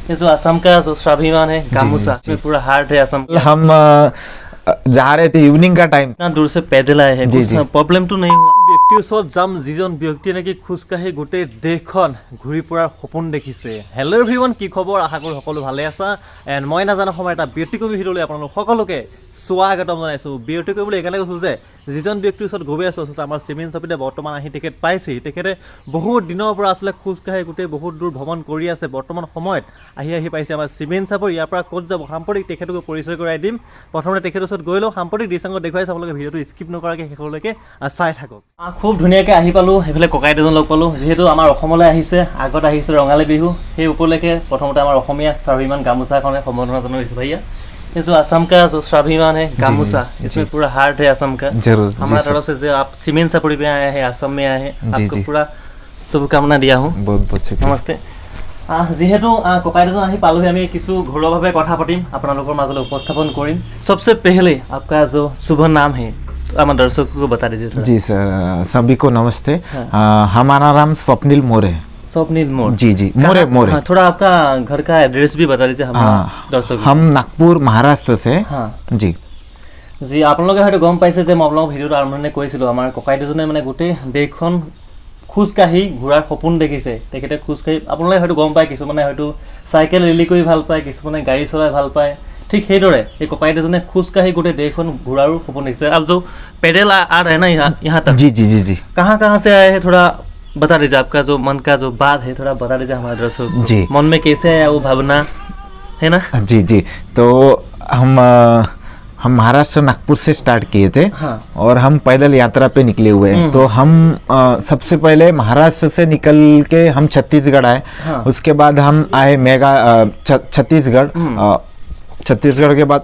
ये जो असम का जो स्वाभिमान है गामूसा में पूरा हार्ट है असम का। हम जा रहे थे, इवनिंग का टाइम, इतना दूर से पैदल आए हैं, जी, कुछ प्रॉब्लम तो नहीं हुआ। ব্যক্তিৰ ওচৰত যাম যিজন ব্যক্তিয়ে নেকি খোজকাঢ়ি গোটেই দেশখন ঘূৰি ফুৰাৰ সপোন দেখিছে। হেল্ল' এভৰিৱান, কি খবৰ? আশা কৰোঁ সকলো ভালে আছা। এণ্ড মই নাজানো সময় এটা ব্যক্তিগত ভিডিঅ'লৈ আপোনালোক সকলোকে স্বাগতম জনাইছোঁ। ব্যক্তিগত বুলি এইকাৰণে কৈছোঁ যে যিজন ব্যক্তিৰ ওচৰত গৈ আছোঁ আচলতে আমাৰ চিমেন চাপিতে বৰ্তমান আহি তেখেত পাইছেহি। তেখেতে বহুত দিনৰ পৰা আচলতে খোজকাঢ়ি গোটেই বহুত দূৰ ভ্ৰমণ কৰি আছে। বৰ্তমান সময়ত আহি পাইছে আমাৰ চিমেন চাপৰ। ইয়াৰ পৰা ক'ত যাব সাম্প্ৰতিক তেখেতক পৰিচয় কৰাই দিম। প্ৰথমতে তেখেতৰ ওচৰত গৈ লওঁ, সাম্প্ৰতিক দৃশ্যাংগ দেখুৱাইছে। আপোনালোকে ভিডিঅ'টো স্কিপ নকৰাকৈ শেষলৈকে চাই থাকক। খুব ধুনীয়াকৈ আহি পালোঁ, সেইফালে ককাই দুজন লগ পালোঁ। যিহেতু আমাৰ অসমলৈ আহিছে, আগত আহিছে ৰঙালী বিহু, সেই উপলক্ষে प्रथमते हमारे অসমীয়া स्वाभिमान गामूसा खने संबोधना जनाइছো। भैया ये जो असम का जो स्वाभिमान है गामूसा, इसमें पूरा हार्ट है असम का। जरूर हमारी तरफ से जो आप सीमेंट सापुड़ी में आए हैं, असम में आए हैं, आपको पूरा शुभकामना दिया हूँ। बहुत बहुत शुक्रिया। नमस्ते। যিহেতু ককাই দুজন আহি পালোহি, আমি কিছু ঘৰুৱাভাৱে কথা পাতিম, আপোনালোকৰ মাজলৈ উপস্থাপন কৰিম। सबसे पहले आपका जो शुभ नाम है हमारे दर्शकों को बता दीजिए। जी सर, सभी को नमस्ते। हमारा नाम स्वप्निल मोरे। स्वप्निल मोरे? जी जी, मोरे मोरे। थोड़ा आपका घर का एड्रेस भी बता दीजिए हमारे दर्शकों। हम नागपुर महाराष्ट्र से। जी जी, আপোনালোকে হয়তো গম পাইছে যে মই আপোনালোকক ভিডিঅ'টো আৰম্ভণি কৰিছিলোঁ। আমাৰ ককাই দুজনে মানে গোটেই দেশখন খোজকাঢ়ি ঘূৰাৰ সপোন দেখিছে। তেখেতে খোজকাঢ়ি, আপোনালোকে হয়তো গম পায়, কিছুমানে হয়তো চাইকেল ৰেলী কৰি ভাল পায়, কিছুমানে গাড়ী চলাই ভাল পায়। ठीक সেইদৰে এই ককাই দুজনে খোজকাঢ়ি গোটেই দেশখন ঘূৰাৰো সপোন দেখিছে। अब जो पैदल आ रहे हैं ना यहाँ तक, जी जी जी जी, कहाँ से आए हैं, थोड़ा बता दीजिए। आपका जो मन का जो बात है थोड़ा बता दीजिए हमारे दर्शकों को। जी, मन में कैसे आया वो भावना है ना? जी जी, तो हम महाराष्ट्र नागपुर से स्टार्ट किए थे। और हम पैदल यात्रा पे निकले हुए हैं। तो हम सबसे पहले महाराष्ट्र से निकल के हम छत्तीसगढ़ आए। उसके बाद हम आए छत्तीसगढ़ के बाद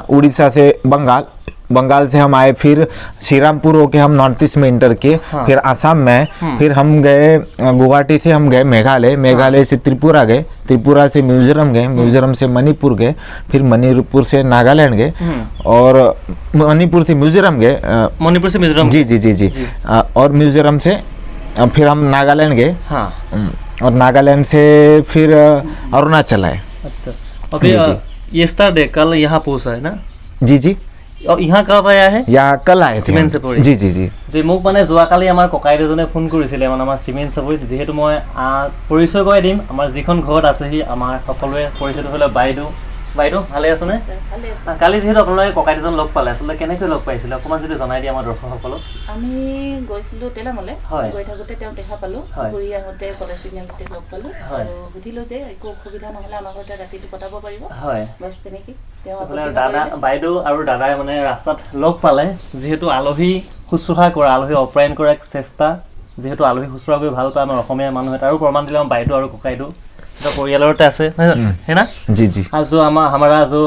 उड़ीसा से बंगाल से हम आए, फिर श्रीरामपुर होके हम नॉर्थ ईस्ट में इंटर किए, फिर आसाम में, फिर हम गए गुवाहाटी से हम गए मेघालय से त्रिपुरा गए, त्रिपुरा से मिजोरम गए, मिजोरम से मणिपुर गए, फिर मणिपुर से नागालैंड गए, और मणिपुर से मिजोरम गए, मणिपुर से मिजोरम, जी जी जी जी, और मिजोरम से फिर हम नागालैंड गए, और नागालैंड से फिर अरुणाचल आए। अच्छा, अभी ये स्टार्ट है, कल यहाँ पहुँचा है ना? जी जी। और यहाँ कब आया है? यहाँ कल आए थे চিমেণ্ট চাপৰি। जी जी जी যে মোক মানে যোৱাকালি আমাৰ ককাই দুজনে ফোন কৰিছিলে, মানে আমাৰ চিমেণ্ট চাপৰিত। যিহেতু মই পৰিচয় কৰাই দিম, আমাৰ যিখন ঘৰত আছেহি আমাৰ সকলোৱে পৰিচয়টো হ'লে বাইদেউ। বাইদেউ ভালে আছেনে? কালি যিহেতু আপোনালোকে ককাই দুজন লগ পালে, আচলতে কেনেকৈ লগ পাইছিলে অকণমান যদি জনাই দিয়ে আমাৰ দৰ্শকসকলক। আমি গৈছিলোঁ তেলামলে, গৈ থাকোঁতে তেওঁক দেখা পালোঁ, ঘূৰি আহোঁতে কলেজ তিনিআলিতে লগ পালোঁ, আৰু সুধিলোঁ যে একো অসুবিধা নহ'লে আমাৰ ঘৰতে ৰাতিটো কটাব পাৰিব। বাছ তেনেকৈ দাদা বাইদেউ আৰু দাদাই মানে ৰাস্তাত লগ পালে। যিহেতু আলহী শুশ্ৰূষা কৰা, আলহী অপ্যায়ন কৰাৰ চেষ্টা, যিহেতু আলহী শুশ্ৰূষা কৰি ভাল পায় আমাৰ অসমীয়া মানুহে, তাৰো প্ৰমাণ দিলে আমাৰ বাইদেউ আৰু ককাইদেউ परिवार से है ना? जी जी। अब जो हमारा जो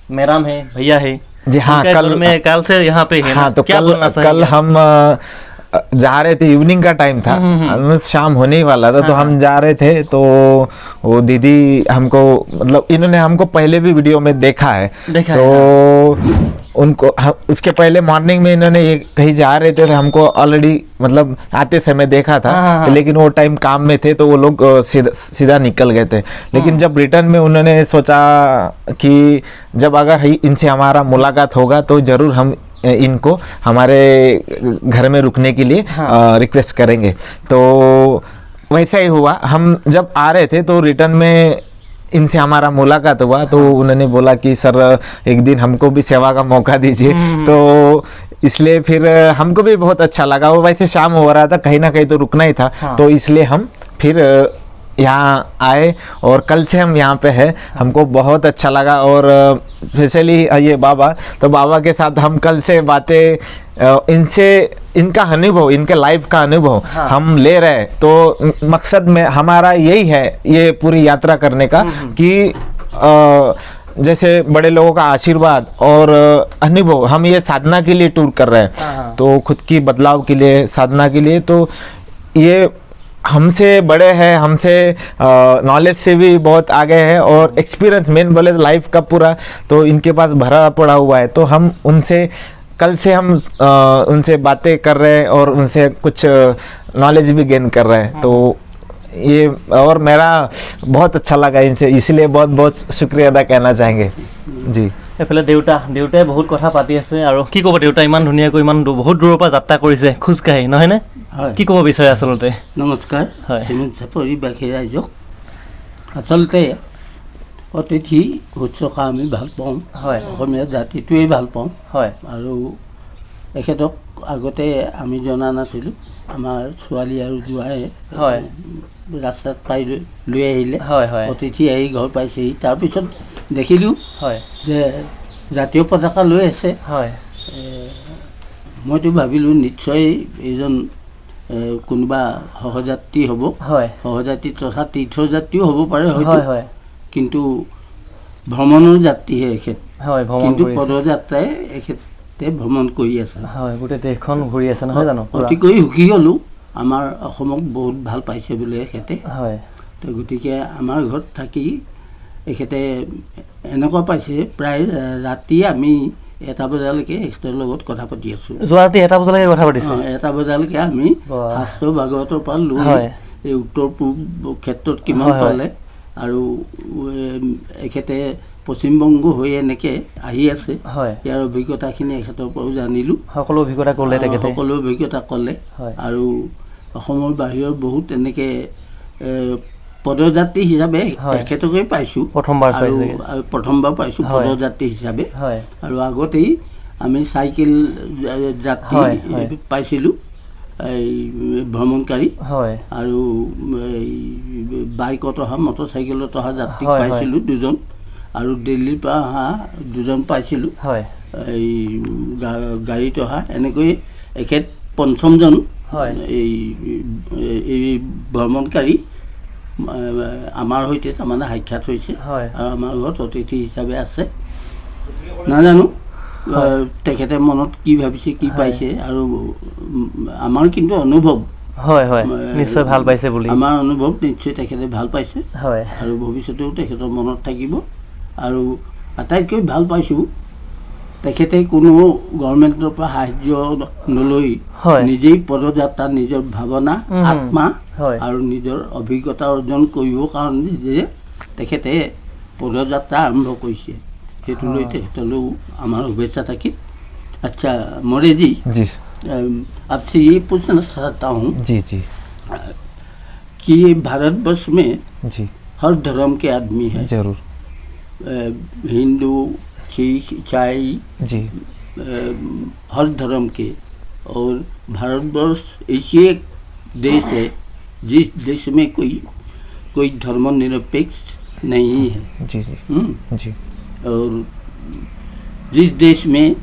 मैडम है, भैया है जी, हाँ, कल से यहाँ पे है। हाँ, तो क्या कल हम जा रहे थे, इवनिंग का टाइम था, शाम होने ही वाला था। तो हम जा रहे थे, तो वो दीदी हमको, मतलब इन्होंने हमको पहले भी वीडियो में देखा है, तो उनको उसके पहले मॉर्निंग में इन्होंने कहीं जा रहे थे, हमको ऑलरेडी मतलब आते समय देखा था। लेकिन वो टाइम काम में थे, तो वो लोग सीधा निकल गए थे। लेकिन जब रिटर्न में उन्होंने सोचा कि जब अगर इनसे हमारा मुलाकात होगा तो जरूर हम इनको हमारे घर में रुकने के लिए रिक्वेस्ट करेंगे। तो वैसा ही हुआ। हम जब आ रहे थे तो रिटर्न में इनसे हमारा मुलाकात हुआ, तो उन्होंने बोला कि सर एक दिन हमको भी सेवा का मौका दीजिए। तो इसलिए फिर हमको भी बहुत अच्छा लगा। वो वैसे शाम हो रहा था, कहीं ना कहीं तो रुकना ही था। तो इसलिए हम फिर यहाँ आए, और कल से हम यहाँ पे हैं। हमको बहुत अच्छा लगा। और स्पेशली ये बाबा, तो बाबा के साथ हम कल से बातें, इनसे इनका अनुभव, इनके लाइफ का अनुभव हम ले रहे हैं। तो मकसद में हमारा यही है ये पूरी यात्रा करने का, कि जैसे बड़े लोगों का आशीर्वाद और अनुभव, हम ये साधना के लिए टूर कर रहे हैं। तो खुद की बदलाव के लिए, साधना के लिए। तो ये हमसे बड़े हैं, हमसे नॉलेज से भी बहुत आगे हैं, और एक्सपीरियंस मेन बोले लाइफ का पूरा तो इनके पास भरा पड़ा हुआ है। तो हम उनसे कल से हम उनसे बातें कर रहे हैं, और उनसे कुछ नॉलेज भी गेन कर रहे हैं। तो ये और मेरा बहुत अच्छा लगा इनसे, इसलिए बहुत बहुत शुक्रिया अदा कहना चाहेंगे जी। এফালে দেউতাই বহুত কথা পাতি আছে আৰু কি ক'ব দেউতা ইমান ধুনীয়াকৈ ইমান বহুত দূৰৰ পৰা যাত্ৰা কৰিছে খোজকাঢ়ি নহয়নে কি ক'ব বিচাৰে আচলতে নমস্কাৰ হয় চিমেণ্ট চাপৰি বাকী ৰাইজক আচলতে অতিথি শুশ্ৰূষা আমি ভাল পাওঁ হয় অসমীয়া জাতিটোৱেই ভাল পাওঁ হয় আৰু এখেতক আগতে আমি জনা নাছিলোঁ আমাৰ ছোৱালী আৰু জোঁৱাই হয় ৰাস্তাত পাই লৈ আহিলে হয় হয় অতিথি আহি ঘৰ পাইছেহি তাৰপিছত দেখিলোঁ হয় যে জাতীয় পতাকা লৈ আছে হয় মইতো ভাবিলোঁ নিশ্চয় এইজন কোনোবা সহযাত্ৰী হ'ব হয় সহযাত্ৰী তথা তীৰ্থযাত্ৰীও হ'ব পাৰে হয়তো হয় হয় কিন্তু ভ্ৰমণৰ যাত্ৰীহে এখেত হয় ভ্ৰমণ কিন্তু কৰিছে পদযাত্ৰাই এখেতে ভ্ৰমণ কৰি আছে হয় গোটেই দেশখন ঘূৰি আছে নহয় জানো পুৰা? অতিকৈ সুখী হ'লোঁ আমাৰ অসমক বহুত ভাল পাইছে বোলে এখেতে হয় তো গতিকে আমাৰ ঘৰত থাকি এখেতে এনেকুৱা পাইছে প্ৰায় ৰাতি আমি 1টা বজালৈকে এখেতৰ লগত কথা পাতি আছোঁ যোৱা ৰাতি 1টা বজালৈকে কথা পাতিছে 1টা বজালৈকে আমি বাহ। শাস্ত্ৰ ভাগৱতৰ পৰা লৈ হয়। এই উত্তৰ পূব ক্ষেত্ৰত কিমান হয়, হয়। পালে আৰু এখেতে পশ্চিমবংগ হৈ এনেকৈ আহি আছে হয় ইয়াৰ অভিজ্ঞতাখিনি এখেতৰ পৰাও জানিলোঁ সকলো অভিজ্ঞতা ক'লে তেখেতে সকলো অভিজ্ঞতা ক'লে হয় আৰু অসমৰ বাহিৰৰ বহুত এনেকৈ পদযাত্ৰী হিচাপে হয়। এখেতকেই পাইছোঁ প্ৰথমবাৰ আৰু পাইছেগে। আৰু প্ৰথমবাৰ পাইছোঁ হয়। পদযাত্ৰী হিচাপে হয় আৰু আগতেই আমি চাইকেল যাত্ৰী হয়, হয়। পাইছিলোঁ এই ভ্ৰমণকাৰী হয় আৰু এই বাইকত অহা মটৰচাইকেলত অহা যাত্ৰীক হয়, হয়। পাইছিলোঁ দুজন আৰু দিল্লীৰ পৰা অহা দুজন পাইছিলোঁ হয় এই গাড়ীত অহা এনেকৈ এখেত পঞ্চমজন হয় এই ভ্ৰমণকাৰী আমাৰ সৈতে তাৰমানে সাক্ষাৎ হৈছে হয় আৰু আমাৰ ঘৰত অতিথি হিচাপে আছে নাজানো তেখেতে মনত কি ভাবিছে কি হয়। পাইছে আৰু আমাৰ কিন্তু অনুভৱ হয় হয় নিশ্চয় ভাল পাইছে বুলি আমাৰ অনুভৱ নিশ্চয় তেখেতে ভাল পাইছে হয় আৰু ভৱিষ্যতেও তেখেতৰ মনত থাকিব আৰু আটাইতকৈ ভাল পাইছোঁ তেখেতে কোনো গভৰ্ণমেণ্টৰ পৰা সাহাৰ্য নলৈ হয় নিজেই পদযাত্ৰা নিজৰ ভাৱনা আত্মা হয় আৰু নিজৰ অভিজ্ঞতা অৰ্জন কৰিবৰ কাৰণে যে তেখেতে পদযাত্ৰা আৰম্ভ কৰিছে সেইটো লৈ তেখেতলৈও আমাৰ শুভেচ্ছা থাকিল আচ্ছা मोरे जी जी आपसे ये पूछना चाहता हूँ जी जी कि भारतवर्ष में जी हर धर्म के आदमी है जरूर हिंदू सिख ईसाई जी हर धर्म के और भारतवर्ष ऐसी एक देश है जिस देश में कोई धर्मनिरपेक्ष नहीं है जी जी जी और जिस देश में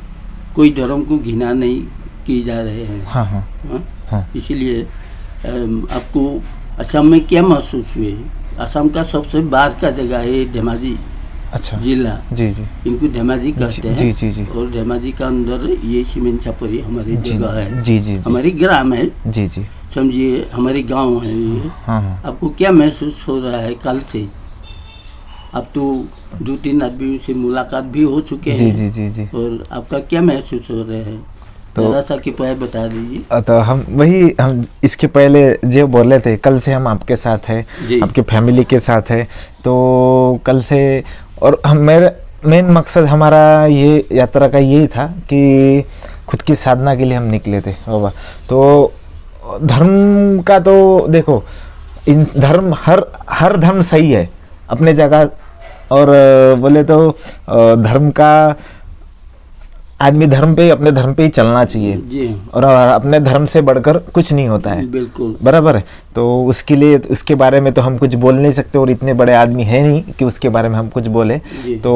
कोई धर्म को घृणा नहीं की जा रहे हैं हाँ हाँ हाँ? हाँ इसीलिए आपको असम में क्या महसूस हुए असम का सबसे बाहर का जगह है धेमाजी अच्छा जिला जी जी इनको धेमाजी कहते हैं जी जी जी और धेमाजी का अंदर ये सीमेंट छपरी हमारी जी जगह है जी जी जी हमारी ग्राम है जी जी समझिए हमारी गांव है ये हाँ हाँ आपको क्या महसूस हो रहा है कल से अब तो 2-3 आदमियों से मुलाकात भी हो चुके जी हैं जी जी जी और आपका क्या महसूस हो रहा है तो- जरा सा कृपया बता दीजिए तो हम इसके पहले जो बोले थे कल से हम आपके साथ है जी। आपके फैमिली के साथ है तो कल से और हम मेरा मेन मकसद हमारा ये यात्रा का यही था कि खुद की साधना के लिए हम निकले थे बाबा तो धर्म का तो देखो इन धर्म हर धर्म सही है अपने जगह और बोले तो धर्म का आदमी धर्म पे अपने धर्म पे ही चलना चाहिए जी और अपने धर्म से बढ़कर कुछ नहीं होता है बिल्कुल बराबर है तो उसके लिए उसके बारे में तो हम कुछ बोल नहीं सकते और इतने बड़े आदमी है नहीं कि उसके बारे में हम कुछ बोले जी। तो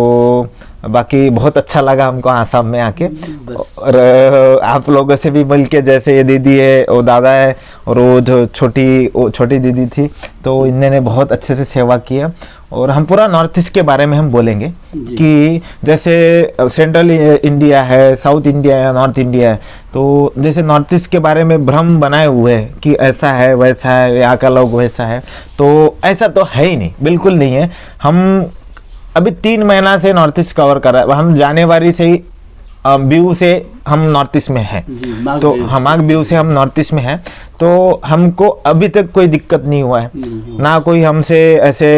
बाकी बहुत अच्छा लगा हमको आसाम में आके बस। और आप लोगों से भी मिल के जैसे ये दीदी है वो दादा है और वो जो छोटी दीदी थी तो इन्होंने बहुत अच्छे से सेवा किया और हम पूरा नॉर्थ ईस्ट के बारे में हम बोलेंगे जी। कि जैसे सेंट्रल इंडिया है साउथ इंडिया है नॉर्थ इंडिया है तो जैसे नॉर्थ ईस्ट के बारे में भ्रम बनाए हुए हैं कि ऐसा है वैसा है यहाँ का लोग वैसा है तो ऐसा तो है ही नहीं बिल्कुल नहीं है हम अभी 3 महीना से नॉर्थ ईस्ट कवर कर रहा है हम जनवरी से ही व्यू से हम नॉर्थ ईस्ट में हैं, जी, माघ तो व्यू हमारे व्यू से हम नॉर्थ ईस्ट में हैं, तो हमको अभी तक कोई दिक्कत नहीं हुआ है, ना कोई हमसे ऐसे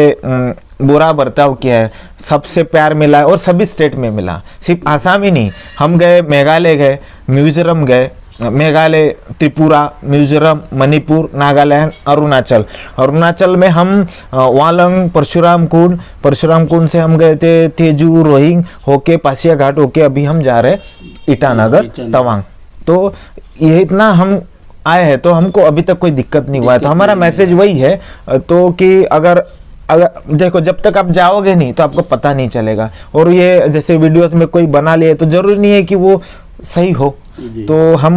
बुरा बर्ताव किया है, सबसे प्यार मिला है और सभी स्टेट में मिला, सिर्फ आसाम ही नहीं, हम गए मेघालय गए, मिजोरम गए, मेघालय, त्रिपुरा, मिजोरम, मणिपुर, नागालैंड, अरुणाचल में हम वालंग, परशुराम कुंड से हम गए थे तेजू, रोहिंग होके पासिया घाट होके अभी हम जा रहे ईटानगर तवांग। तो ये इतना हम आए हैं तो हमको अभी तक कोई दिक्कत नहीं हुआ है। तो हमारा मैसेज वही है तो कि अगर देखो जब तक आप जाओगे नहीं तो आपको पता नहीं चलेगा, और ये जैसे वीडियोस में कोई बना लिए तो जरूरी नहीं है कि वो सही हो। तो हम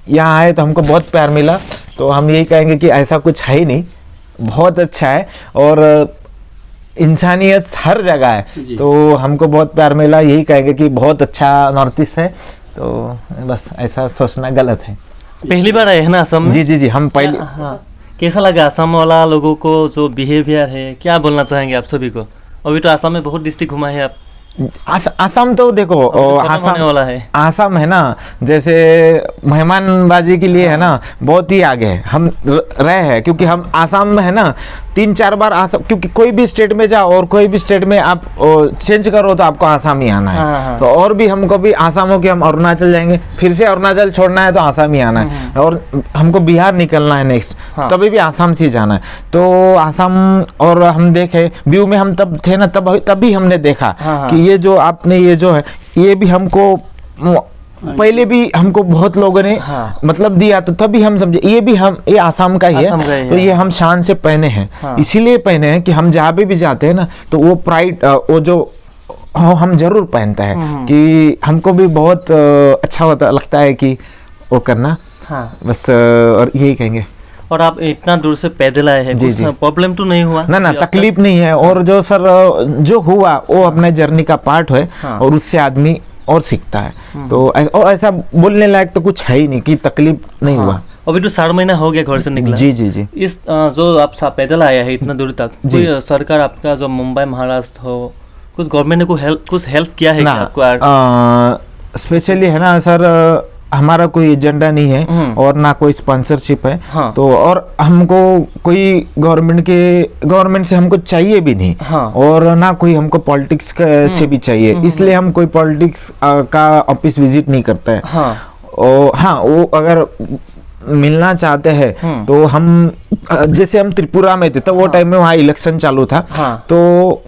यहाँ आए तो हमको बहुत प्यार मिला, तो हम यही कहेंगे कि ऐसा कुछ है ही नहीं, बहुत अच्छा है और इंसानियत हर जगह है, तो हमको बहुत प्यार मिला, यही कहेंगे कि बहुत अच्छा नॉर्थ ईस्ट है। तो बस ऐसा सोचना गलत है। पहली बार आए हैं ना असम में? जी हम पहले। हाँ, कैसा लगा असम वाला लोगों को जो बिहेवियर है, क्या बोलना चाहेंगे आप सभी को? अभी तो असम में बहुत डिस्ट्रिक्ट घुमा है आप। आसाम तो देखो वाला है, आसाम है ना, जैसे मेहमानबाजी के लिए है ना बहुत ही आगे है हम रहे हैं, क्योंकि हम आसाम में है ना 3-4 बार आसाम, क्योंकि कोई भी स्टेट में जाओ और कोई भी स्टेट में आप चेंज करो तो आपको आसाम ही आना है। हाँ। तो और भी हमको भी आसाम हो कि हम अरुणाचल जाएंगे, फिर से अरुणाचल छोड़ना है तो आसाम ही आना है, और हमको बिहार निकलना है नेक्स्ट, तभी भी आसाम से जाना है। तो आसाम, और हम देखे व्यू में हम तब थे ना, तभी हमने देखा कि ये जो आपने ये जो है ये भी हमको पहले भी हमको बहुत लोगों ने मतलब दिया, तो तभी हम समझे ये आसाम का ही है, तो ये हम शान से पहने हैं, इसीलिए पहने हैं कि हम जहाँ भी जाते हैं ना तो वो प्राइड वो जो हम जरूर पहनता है कि हमको भी बहुत अच्छा लगता है कि वो करना। बस और यही कहेंगे। और आप इतना दूर से पैदल आए हैं, कुछ प्रॉब्लम तो नहीं हुआ? ना तकलीफ नहीं है, और जो सर जो हुआ वो अपने जर्नी का पार्ट है, और उससे आदमी और सीखता है। तो और ऐसा बोलने लायक तो कुछ है ही नहीं कि तकलीफ नहीं हुआ। अभी तो 4 महीना हो गया घर से निकला। जी। इस जो आप पैदल आया है इतना दूर तक, कोई सरकार आपका जो मुंबई महाराष्ट्र हो, कुछ गवर्नमेंट ने कुछ हेल्प किया है आपको? स्पेशली है ना सर, हमारा कोई एजेंडा नहीं है और ना कोई स्पॉन्सरशिप है। तो और हमको कोई गवर्नमेंट से हमको चाहिए भी नहीं, और ना कोई हमको पॉलिटिक्स से भी चाहिए, इसलिए हम कोई पॉलिटिक्स का ऑफिस विजिट नहीं करते हैं। वो अगर मिलना चाहते हैं तो हम, जैसे हम त्रिपुरा में थे तो वो टाइम में वहाँ इलेक्शन चालू था, तो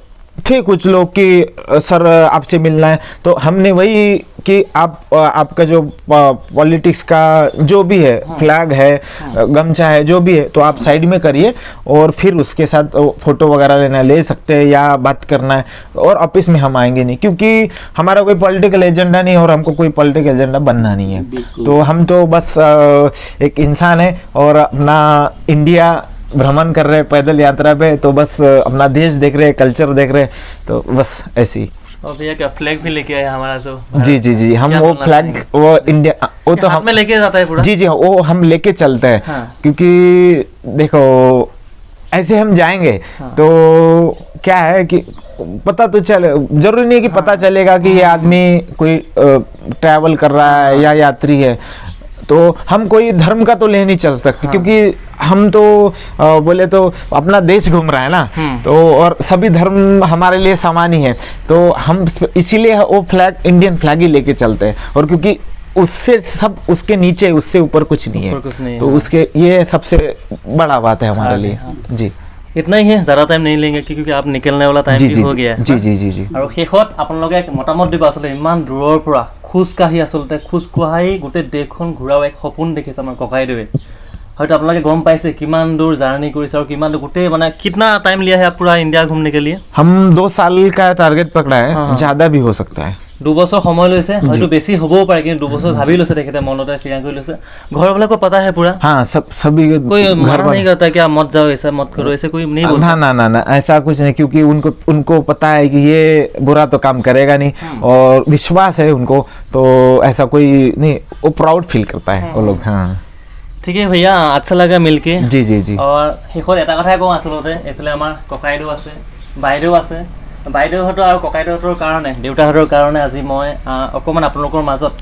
थे कुछ लोग कि सर आपसे मिलना है, तो हमने वही कि आपका जो पॉलिटिक्स का जो भी है, फ्लैग है, गमछा है, जो भी है, तो आप साइड में करिए, और फिर उसके साथ फोटो वगैरह लेना ले सकते हैं या बात करना है, और ऑफिस में हम आएंगे नहीं, क्योंकि हमारा कोई पॉलिटिकल एजेंडा नहीं है और हमको कोई पॉलिटिकल एजेंडा बनना नहीं है। तो हम तो बस एक इंसान है और अपना इंडिया भ्रमण कर रहे हैं पैदल यात्रा पे, तो बस अपना देश देख रहे हैं, कल्चर देख रहे हैं, तो बस ऐसे ही। और भैया का फ्लैग भी लेके आया हमारा जो। जी हम वो फ्लैग, वो इंडिया, वो तो हम लेके जाता है पूरा। जी वो हम लेके चलते हैं। क्योंकि देखो ऐसे हम जाएंगे तो क्या है कि पता तो चले, जरूरी नहीं कि पता चलेगा कि ये आदमी कोई ट्रैवल कर रहा है या यात्री है, तो हम कोई धर्म का तो ले नहीं चल सकते, क्योंकि हम तो बोले तो अपना देश घूम रहा है ना, तो और सभी धर्म हमारे लिए समान ही है, तो हम इसीलिए वो फ्लैग, इंडियन फ्लैग ही लेके चलते हैं, और क्योंकि उससे सब उसके नीचे, उससे ऊपर कुछ नहीं है, तो उसके ये सबसे बड़ा बात है हमारे लिए। जी इतना ही है, ज़्यादा टाइम नहीं लेंगे क्योंकि आप निकलने वाला टाइम भी हो गया। जी। और শেষত আপোনালোকে এক মতামত দিব, আসলে ইমান দূৰৰ পৰা খোজকাঢ়ি আচলতে খোজকঢ়াই গোটেই দেশখন ঘূৰাও এক সপোন দেখিছে আমাৰ ককাইদেৱে। হয়তো আপোনালোকে গম পাইছে কিমান দূৰ জাৰ্নি কৰিছে আৰু কিমান গোটেই মানে कितना टाइम लिया है आप पूरा इंडिया घूमने के लिए? हम 2 साल का टारगेट पकड़ा है, ज़्यादा भी हो सकता है। 2 বছৰ সময় লৈছে, হয়তো বেছি হ'বও পাৰে, কিন্তু 2 বছৰ ভাবি লৈছে তেখেতে, মনতে থিৰাং কৰি লৈছে। घर वालों को पता है पूरा? हाँ, सभी कोई मना नहीं करता कि आप मत जाओ, ऐसा मत करो, ऐसे कोई नहीं बोलता? ना ऐसा कुछ नहीं, क्योंकि उनको पता है कि ये बुरा तो काम करेगा नहीं, और विश्वास है उनको, तो ऐसा कोई नहीं, वो प्राउड फील करता है वो लोग। हाँ ঠিক আছে भैया, अच्छा लगा मिलके। जी। और শেষত এটা কথাই কওঁ, আচলতে এইফালে আমাৰ ককাইদেউ আছে, বাইদেউ আছে, বাইদেউহঁতৰ আৰু ককাইদেউহঁতৰ কাৰণে দেউতাহঁতৰ কাৰণে আজি মই অকণমান আপোনালোকৰ মাজত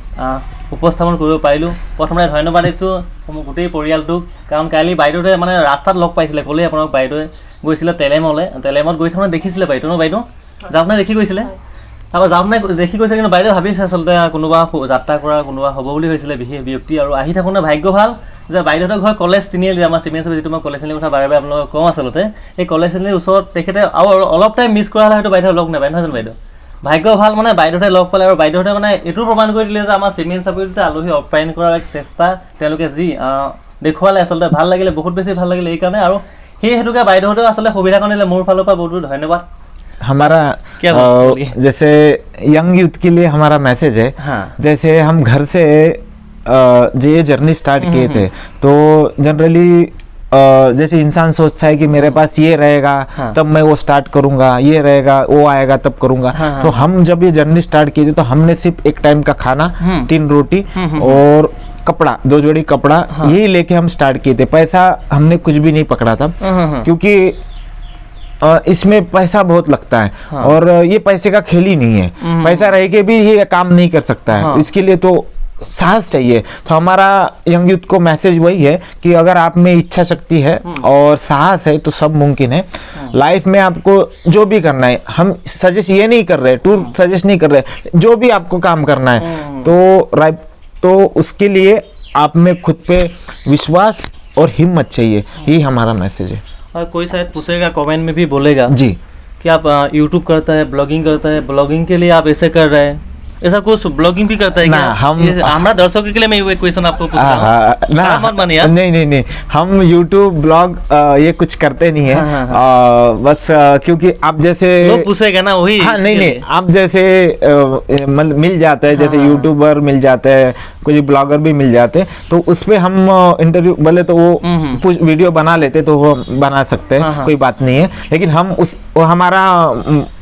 উপস্থাপন কৰিব পাৰিলোঁ। প্ৰথমতে ধন্যবাদ দিছোঁ মোৰ গোটেই পৰিয়ালটোক, কাৰণ কালি বাইদেউহঁতে মানে ৰাস্তাত লগ পাইছিলে, ক'লেই আপোনাক বাইদেৱে গৈছিলে তেলেমত গৈ থাকোঁতে দেখিছিলে বাইদেউ ন বাইদেউ যাওঁতে দেখি গৈছিলে, তাৰপৰা যাওঁতে দেখি গৈছে, কিন্তু বাইদেউ ভাবিছে আচলতে কোনোবা যাত্ৰা কৰা কোনোবা হ'ব বুলি ভাবিছিলে বিশেষ ব্যক্তি, আৰু আহি থাকোঁতে ভাগ্য ভাল যে বাইদেউহঁতৰ ঘৰ কলেজ তিনিআলি, আমাৰ চিমেণ্ট যিটো মই কলেজ তিনিআলিৰ কথা বাৰে বাৰে আপোনালোকক কওঁ আচলতে, এই কলেজ তিনিআলিৰ ওচৰত তেখেতে আৰু অলপ টাইম মিছ কৰা হ'লে হয়তো বাইদেউ লগ নাপায়, নহয় জানো বাইদেউ? ভাগ্য ভাল মানে বাইদেউহঁতে লগ পালে, আৰু বাইদেউহঁতে মানে এইটো প্ৰমাণ কৰি দিলে যে আমাৰ চিমেণ্ট চাপৰিত যে আলহী আপ্যায়ন কৰাৰ এক চেষ্টা তেওঁলোকে যি দেখুৱালে আচলতে ভাল লাগিলে, বহুত বেছি ভাল লাগিলে এইকাৰণে, আৰু সেই হেতুকে বাইদেউহঁতেও আচলতে সুবিধাকণ দিলে, মোৰ ফালৰ পৰা বহুত বহুত ধন্যবাদ। हमारा क्या बोलिए? जैसे यंग यूथ के लिए हमारा मैसेज है, हाँ। जैसे हम घर से ये जर्नी स्टार्ट किए थे, तो जनरली जैसे इंसान सोचता है कि मेरे पास ये रहेगा हाँ। तब मैं वो स्टार्ट करूंगा, ये रहेगा वो आएगा तब करूंगा। हाँ, हाँ, तो हम जब ये जर्नी स्टार्ट किए थे तो हमने सिर्फ एक टाइम का खाना, 3 रोटी और कपड़ा, 2 जोड़ी कपड़ा, यही लेके हम स्टार्ट किए थे। पैसा हमने कुछ भी नहीं पकड़ा था, क्योंकि इसमें पैसा बहुत लगता है, और ये पैसे का खेल ही नहीं है। पैसा रह के भी ये काम नहीं कर सकता है, इसके लिए तो साहस चाहिए। तो हमारा यंग यूथ को मैसेज वही है कि अगर आप में इच्छा शक्ति है और साहस है तो सब मुमकिन है। लाइफ में आपको जो भी करना है, हम सजेस्ट ये नहीं कर रहे, टूर सजेस्ट नहीं कर रहे, जो भी आपको काम करना है तो उसके लिए आप में खुद पे विश्वास और हिम्मत चाहिए, यही हमारा मैसेज है। और कोई शायद पूछेगा कमेंट में भी बोलेगा जी कि आप यूट्यूब करता है, ब्लॉगिंग करता है, ब्लॉगिंग के लिए आप ऐसे कर रहे हैं, ऐसा कुछ ब्लॉगिंग भी करता है ना, क्या? हम- हमारा दर्शकों के लिए मैं ये क्वेश्चन आपको पूछ रहा हूँ। ना, खराब मत मानिए आप। नहीं, हम YouTube ब्लॉग ये कुछ करते नहीं है। बस क्योंकि आप जैसे लोग पूछेगा ना वही। हाँ, नहीं, आप जैसे मिल जाते हैं, जैसे यूट्यूबर मिल जाते हैं, कुछ ब्लॉगर भी मिल जाते हैं, तो उस पे हम इंटरव्यू बोले तो वो कुछ वीडियो बना लेते, तो वो बना सकते हैं, कोई बात नहीं है। लेकिन हम वो हमारा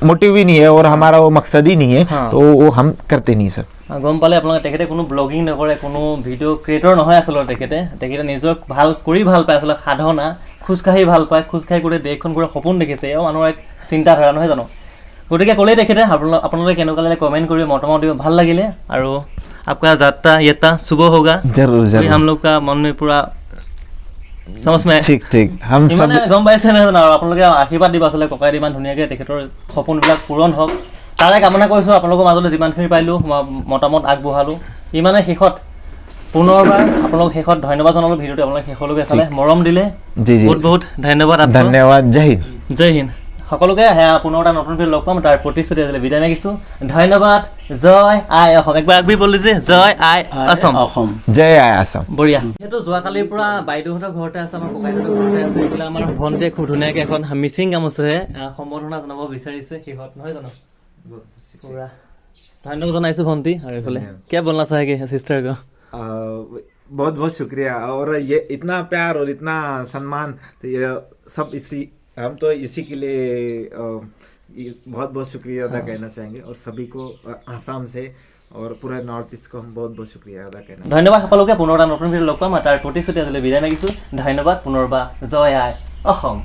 मोटिव ही नहीं है और हमारा वो मकसद ही नहीं है, तो वो हम करते नहीं सर। গম পালে আপোনালোকে তেখেতে কোনো ব্লগিং নকৰে, কোনো ভিডিঅ' ক্ৰিয়েটৰ নহয় আচলতে তেখেতে নিজৰ ভাল কৰি ভাল পায়, আচলতে সাধনা, খোজকাঢ়ি ভাল পায়, খোজকাঢ়ি গোটেই দেশখন গোটেই সপোন দেখিছে, এয়াও মানুহৰ এক চিন্তাধাৰা নহয় জানো? গতিকে ক'লেই তেখেতে আপোনালোকে কেনেকুৱা লাগিলে কমেণ্ট কৰি মতামত দিব, ভাল লাগিলে। আৰু आपका যাত্ৰা ইয়াত্ৰা শুভ होगा, जरूर अभी हम लोग का मन में पूरा समझ में ठीक हम सब ইমানে গম পাইছে নহয় জানো? আৰু আপোনালোকে আশীৰ্বাদ দিব আচলতে ককাই ইমান ধুনীয়াকৈ তেখেতৰ সপোনবিলাক পূৰণ হওক, তাৰে কামনা কৰিছোঁ। আপোনালোকৰ মাজলৈ যিমানখিনি পাৰিলোঁ মতামত আগবঢ়ালোঁ। ইমানে শেষত পুনৰবাৰ আপোনালোক শেষত ধন্যবাদ জনালোঁ, ভিডিঅ'টো আপোনালোকে শেষলৈকে চালে, মৰম দিলে, जी বহুত বহুত ধন্যবাদ আপোনাক। धन्यवाद, जय हिंद। জয় হিন্দ সকলোকে। পুনৰ এটা নতুন ভিডিঅ' লগ পাম, তাৰ প্ৰতিশ্ৰুতি আজিলৈ বিদায় মাগিছোঁ। ধন্যবাদ। জয় আই অসম। একবাৰ আগবি বলি যে জয় আই অসম। অসম जय आय आसाम। বঢ়িয়া। সেইটো যোৱাকালিৰ পৰা বাইদেউহঁতৰ ঘৰতে আছে, আমাৰ ককাইহঁতৰ ঘৰতে আছে। এইফালে আমাৰ ভণ্টিয়ে খুব ধুনীয়াকৈ এখন মিচিং গামোচাৰে সম্বৰ্ধনা জনাব বিচাৰিছে শেষত, নহয় জানো? পুৰা ধন্যবাদ জনাইছোঁ ভণ্টি। আৰু এইফালে কিয় বলনা চাহেগে সিষ্টাৰ को? बहुत बहुत शुक्रिया, और ये इतना प्यार और इतना सम्मान, तो ये सब हम तो इसी के लिए बहुत बहुत शुक्रिया अदा करना चाहेंगे, और सभी को आसाम से और पूरा नॉर्थ ईस्ट को हम बहुत बहुत शुक्रिया अदा करना। ধন্যবাদ সকলোকে। পুনৰ এটা নতুন ভিডিঅ' লগ পাম, তাৰ প্ৰতিশ্ৰুতি আজিলৈ বিদায় মাগিছোঁ। ধন্যবাদ পুনৰবাৰ। জয় আই অসম।